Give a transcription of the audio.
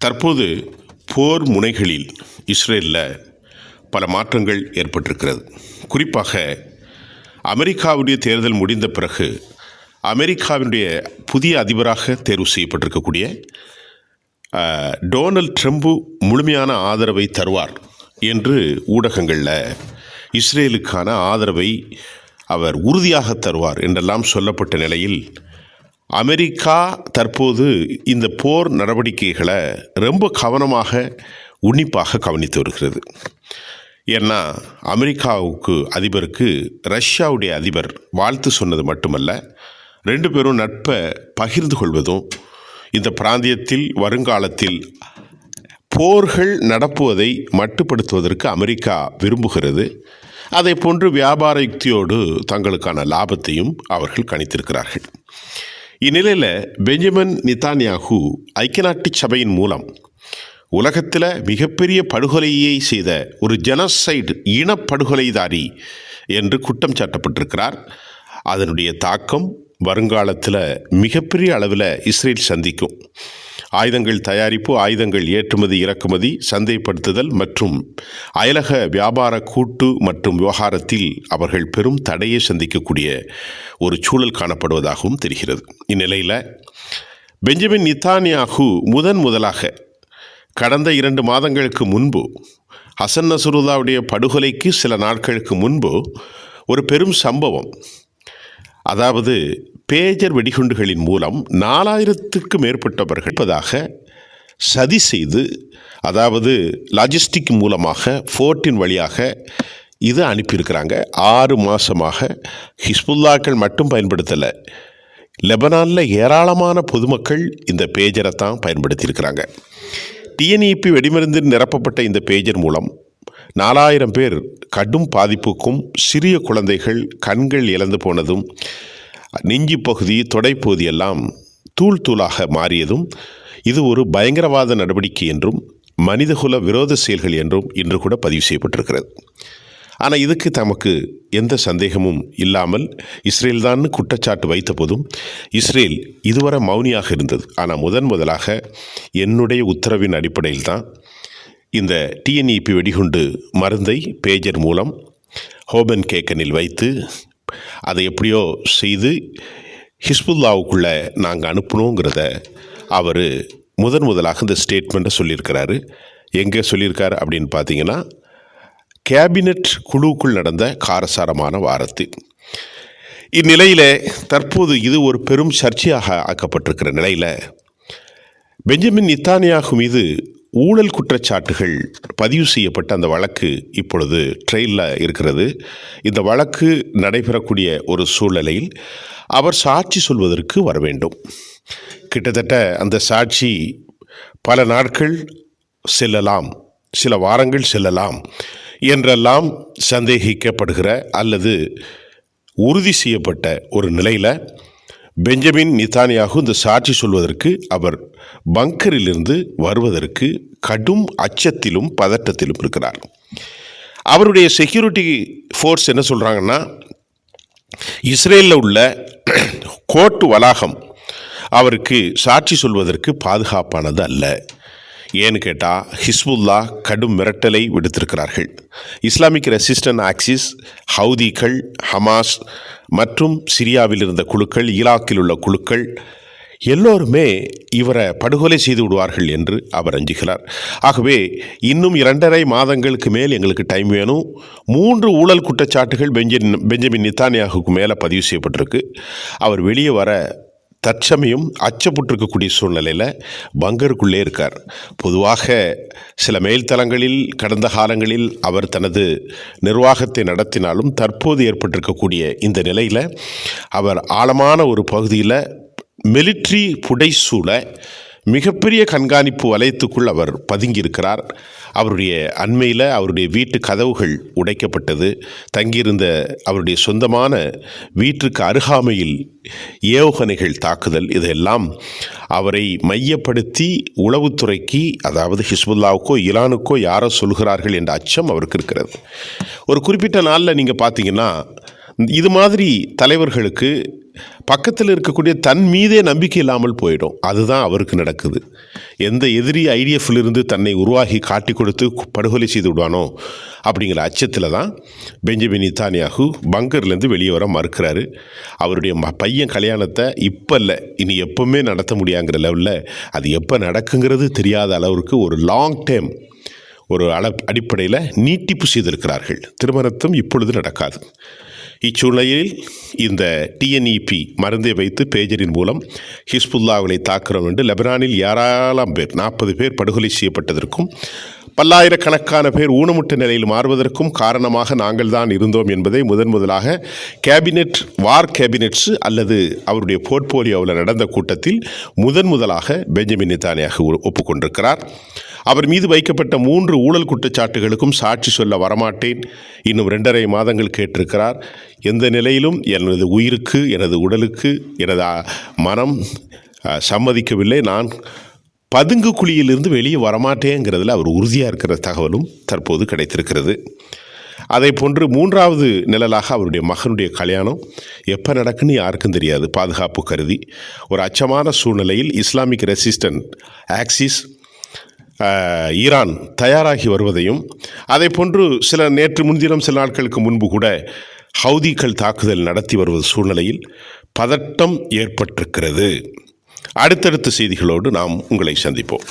தற்போது போர் முனைகளில் இஸ்ரேலில் பல மாற்றங்கள் ஏற்பட்டிருக்கிறது. குறிப்பாக அமெரிக்காவுடைய தேர்தல் முடிந்த பிறகு அமெரிக்காவினுடைய புதிய அதிபராக தேர்வு செய்யப்பட்டிருக்கக்கூடிய டொனால்ட் ட்ரம்ப் முழுமையான ஆதரவை தருவார் என்று ஊடகங்களில் இஸ்ரேலுக்கான ஆதரவை அவர் உறுதியாக தருவார் என்றெல்லாம் சொல்லப்பட்ட நிலையில் அமெரிக்கா தற்போது இந்த போர் நடவடிக்கைகளை ரொம்ப கவனமாக உன்னிப்பாக கவனித்து வருகிறது. ஏன்னா அமெரிக்காவுக்கு அதிபருக்கு ரஷ்யாவுடைய அதிபர் வாழ்த்து சொன்னது மட்டுமல்ல, ரெண்டு பேரும் நட்பை பகிர்ந்து கொள்வதும் இந்த பிராந்தியத்தில் வருங்காலத்தில் போர்கள் நடப்புவதை மட்டுப்படுத்துவதற்கு அமெரிக்கா விரும்புகிறது. அதை போன்று வியாபார யுக்தியோடு தங்களுக்கான லாபத்தையும் அவர்கள் கணித்திருக்கிறார்கள். இந்நிலையில் பெஞ்சமின் நெதன்யாகு ஐக்கிய நாட்டு சபையின் மூலம் உலகத்தில் மிகப்பெரிய படுகொலையை செய்த ஒரு ஜெனோசைடு இனப்படுகொலைதாரி என்று குற்றம் சாட்டப்பட்டிருக்கிறார். அதனுடைய தாக்கம் வருங்காலத்தில் மிகப்பெரிய அளவில் இஸ்ரேல் சந்திக்கும். ஆயுதங்கள் தயாரிப்பு, ஆயுதங்கள் ஏற்றுமதி இறக்குமதி, சந்தைப்படுத்துதல் மற்றும் அயலக வியாபார கூட்டு மற்றும் விவகாரத்தில் அவர்கள் பெரும் தடையை சந்திக்கக்கூடிய ஒரு சூழல் காணப்படுவதாகவும் தெரிகிறது. இந்நிலையில் பெஞ்சமின் நெதன்யாகு முதலாக கடந்த 2 மாதங்களுக்கு முன்பு ஹசன் நஸ்ருல்லாவுடைய படுகொலைக்கு சில நாட்களுக்கு முன்பு ஒரு பெரும் சம்பவம், அதாவது பேஜர் வெடிகுண்டுகளின் மூலம் 4000க்கும் மேற்பட்டவர்கள் இருப்பதாக சதி செய்து, அதாவது லாஜிஸ்டிக் மூலமாக ஃபோர்ட்டின் வழியாக இது அனுப்பியிருக்கிறாங்க. 6 மாதமாக ஹிஸ்புல்லாக்கள் மட்டும் பயன்படுத்தலை, லெபனானில் ஏராளமான பொதுமக்கள் இந்த பேஜரை தான் பயன்படுத்தியிருக்கிறாங்க. டிஎன்இபி வெடிமருந்து நிரப்பப்பட்ட இந்த பேஜர் மூலம் 4000 பேர் கடும் பாதிப்புக்கும், சிறிய குழந்தைகள் கண்கள் இழந்து போனதும், நெஞ்சு பகுதி தொடைப்பகுதி எல்லாம் தூளாக மாறியதும் இது ஒரு பயங்கரவாத நடவடிக்கை என்றும் மனிதகுல விரோத செயல்கள் என்றும் இன்று கூட பதிவு செய்யப்பட்டிருக்கிறது. ஆனால் இதுக்கு தமக்கு எந்த சந்தேகமும் இல்லாமல் இஸ்ரேல் தான் குற்றச்சாட்டு வைத்த போதும் இஸ்ரேல் இதுவரை மௌனியாக இருந்தது. ஆனால் முதலாக என்னுடைய உத்தரவின் அடிப்படையில் தான் இந்த டிஎன்இபி வெடிகுண்டு மருந்தை பேஜர் மூலம் ஹோபன் கேக்கனில் வைத்து அதை எப்படியோ செய்து ஹிஸ்புல்லாவுக்குள்ளே நாங்கள் அனுப்பணுங்கிறத அவர் முதலாக இந்த ஸ்டேட்மெண்ட்டை சொல்லியிருக்கிறாரு. எங்கே சொல்லியிருக்காரு அப்படின்னு பார்த்தீங்கன்னா, கேபினட் குழுவுக்குள் நடந்த காரசாரமான வாரத்து. இந்நிலையில் தற்போது இது ஒரு பெரும் சர்ச்சையாக ஆக்கப்பட்டிருக்கிற நிலையில் பெஞ்சமின் நெதன்யாகு மீது ஊழல் குற்றச்சாட்டுகள் பதிவு செய்யப்பட்ட அந்த வழக்கு இப்பொழுது ட்ரையலில் இருக்கிறது. இந்த வழக்கு நடைபெறக்கூடிய ஒரு சூழ்நிலையில் அவர் சாட்சி சொல்வதற்கு வர வேண்டும். கிட்டத்தட்ட அந்த சாட்சி பல நாட்கள் செல்லலாம், சில வாரங்கள் செல்லலாம் என்றெல்லாம் சந்தேகிக்கப்படுகிற அல்லது உறுதி செய்யப்பட்ட ஒரு நிலையில் பெஞ்சமின் நெதன்யாகு இந்த சாட்சி சொல்வதற்கு அவர் பங்கரிலிருந்து வருவதற்கு கடும் அச்சத்திலும் பதட்டத்திலும் இருக்கிறார். அவருடைய செக்யூரிட்டி ஃபோர்ஸ் என்ன சொல்கிறாங்கன்னா, இஸ்ரேலில் உள்ள கோர்ட் வளாகம் அவருக்கு சாட்சி சொல்வதற்கு பாதுகாப்பானது அல்ல. ஏன்னு கேட்டால் ஹிஸ்புல்லா கடும் மிரட்டலை விடுத்திருக்கிறார்கள். இஸ்லாமிக் ரெசிஸ்டன்ட் ஆக்சிஸ், ஹவுதிகள், ஹமாஸ் மற்றும் சிரியாவில் இருந்த குழுக்கள், ஈராக்கில் உள்ள குழுக்கள் எல்லோருமே இவரை படுகொலை செய்து விடுவார்கள் என்று அவர் அஞ்சுகிறார். ஆகவே இன்னும் 2.5 மாதங்களுக்கு மேல் எங்களுக்கு டைம் வேணும். 3 ஊழல் குற்றச்சாட்டுகள் பெஞ்சமின் நெதன்யாகுக்கு மேலே பதிவு செய்யப்பட்டிருக்கு. அவர் வெளியே வர தற்சமயம் அச்சப்பட்டிருக்கக்கூடிய சூழ்நிலையில் பங்கருக்குள்ளே இருக்கார். பொதுவாக சில மேல்தளங்களில் கடந்த காலங்களில் அவர் தனது நிர்வாகத்தை நடத்தினாலும் தற்போது ஏற்பட்டிருக்கக்கூடிய இந்த நிலையில் அவர் ஆழமான ஒரு பகுதியில் மிலிட்ரி புடைசூழ மிகப்பெரிய கண்காணிப்பு வலயத்துக்குள் அவர் பதுங்கியிருக்கிறார். அவருடைய அண்மையில் அவருடைய வீட்டு கதவுகள் உடைக்கப்பட்டது. தங்கியிருந்த அவருடைய சொந்தமான வீட்டுக்கு அருகாமையில் ஏவுகணைகள் தாக்குதல், இதெல்லாம் அவரை மையப்படுத்தி உளவுத்துறைக்கு, அதாவது ஹிஸ்புல்லாவுக்கோ ஈரானுக்கோ யாரோ சொல்கிறார்கள் என்ற அச்சம் அவருக்கு இருக்கிறது. ஒரு குறிப்பிட்ட நாளில் நீங்கள் பார்த்தீங்கன்னா, இது மாதிரி தலைவர்களுக்கு பக்கத்தில் இருக்கக்கூடிய தன் மீதே நம்பிக்கை இல்லாமல் போயிடும். அதுதான் அவருக்கு நடக்குது. எந்த எதிரி ஐடிஎஃப்லிருந்து தன்னை உருவாகி காட்டி கொடுத்து படுகொலை செய்து விடுவானோ அப்படிங்கிற அச்சத்தில் தான் பெஞ்சமின் நெதன்யாகு பங்கர்லேருந்து வெளியே வர மறுக்கிறாரு. அவருடைய பையன் கல்யாணத்தை இப்போ இல்லை, இனி எப்பவுமே நடத்த முடியாங்கிற லெவலில் அது எப்போ நடக்குங்கிறது தெரியாத அளவுக்கு ஒரு லாங் டைம் ஒரு அடிப்படையில் நீட்டிப்பு செய்திருக்கிறார்கள். திருமணத்தும் இப்பொழுது நடக்காது. இச்சூழ்நிலையில் இந்த டிஎன்இபி மருந்தை வைத்து பேஜரின் மூலம் ஹிஸ்புல்லாவை தாக்குறோம் என்று லெபனானில் ஏராளம் பேர் 40 பேர் படுகொலை செய்யப்பட்டதற்கும் பல்லாயிரக்கணக்கான பேர் ஊனமுட்ட நிலையில் மாறுவதற்கும் காரணமாக நாங்கள் தான் இருந்தோம் என்பதை முதலாக வார் கேபினெட்ஸ் அல்லது அவருடைய போர்ட்போலியோவில் நடந்த கூட்டத்தில் முதலாக பெஞ்சமின் நெதன்யாகு ஒப்புக்கொண்டிருக்கிறார். அவர் மீது வைக்கப்பட்ட 3 ஊழல் குற்றச்சாட்டுகளுக்கும் சாட்சி சொல்ல வரமாட்டேன், இன்னும் 2.5 மாதங்கள் கேட்டிருக்கிறார். எந்த நிலையிலும் எனது உயிருக்கு, எனது உடலுக்கு, எனது மனம் சம்மதிக்கவில்லை, நான் பதுங்கு குழியிலிருந்து வெளியே வரமாட்டேங்கிறதுல அவர் உறுதியாக இருக்கிற தகவலும் தற்போது கிடைத்திருக்கிறது. அதை போன்று 3வது நிழலாக அவருடைய மகனுடைய கல்யாணம் எப்போ நடக்குன்னு யாருக்கும் தெரியாது. பாதுகாப்பு கருதி ஒரு அச்சமான சூழ்நிலையில் இஸ்லாமிக் ரெசிஸ்டன்ட் ஆக்சிஸ் ஈரான் தயாராகி வருவதையும், அதை போன்று நேற்று முன்தினம் சில நாட்களுக்கு முன்பு கூட ஹவுதிகள் தாக்குதல் நடத்தி வருவது சூழ்நிலையில் பதட்டம் ஏற்பட்டிருக்கிறது. அடுத்தடுத்த செய்திகளோடு நாம் உங்களை சந்திப்போம்.